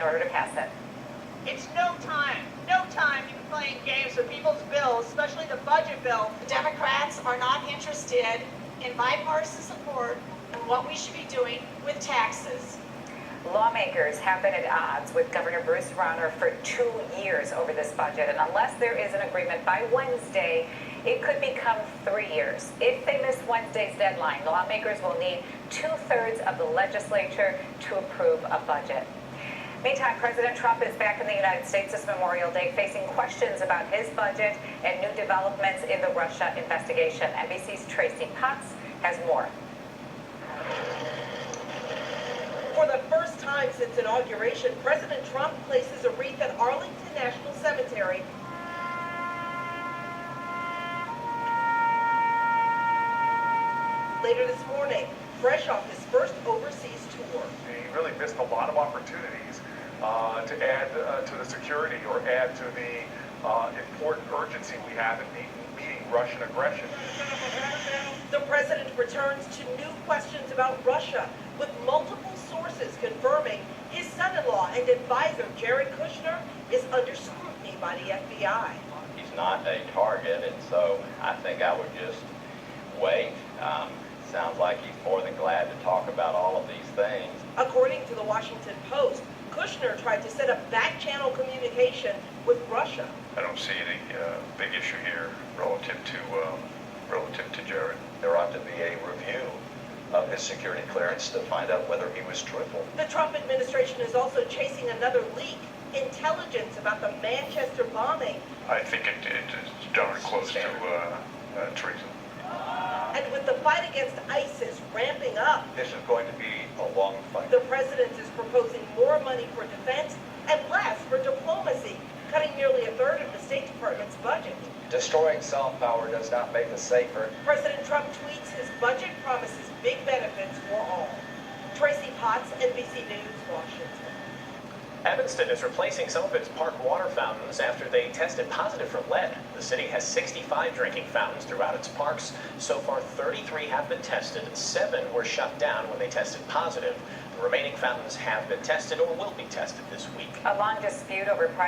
order to pass it. It's no time to be playing games with people's bills, especially the budget bill. The Democrats are not interested in bipartisan support on what we should be doing with taxes. Lawmakers have been at odds with Governor Bruce Rauner for 2 years over this budget, and unless there is an agreement by Wednesday, it could become 3 years. If they miss Wednesday's deadline, lawmakers will need 2/3 of the legislature to approve a budget. Meantime, President Trump is back in the United States this Memorial Day, facing questions about his budget and new developments in the Russia investigation. NBC's Tracy Potts has more. For the first time since inauguration, President Trump places a wreath at Arlington National Cemetery. Later this morning, fresh off his first overseas tour. He really missed a lot of opportunities to add to the security or add to the important urgency we have in meeting Russian aggression. The president returns to new questions about Russia, with multiple sources confirming his son-in-law and advisor, Jared Kushner, is under scrutiny by the FBI. He's not a target, and so I think I would just wait. Sounds like he's more than glad to talk about all of these things. According to the Washington Post, Kushner tried to set up back-channel communication with Russia. I don't see any big issue here relative to Jared. There ought to be a review of his security clearance to find out whether he was truthful. The Trump administration is also chasing another leak, intelligence about the Manchester bombing. I think it is darn close to treason. And with the fight against ISIS ramping up, This is going to be a long fight. the president is proposing more money for defense and less for diplomacy, cutting nearly a third of the State Department's budget. Destroying soft power does not make us safer. President Trump tweets his budget promises big benefits for all. Tracy Potts, NBC News, Washington. Evanston is replacing some of its park water fountains after they tested positive for lead. The city has 65 drinking fountains throughout its parks. So far, 33 have been tested. 7 were shut down when they tested positive. The remaining fountains have been tested or will be tested this week. A long dispute over price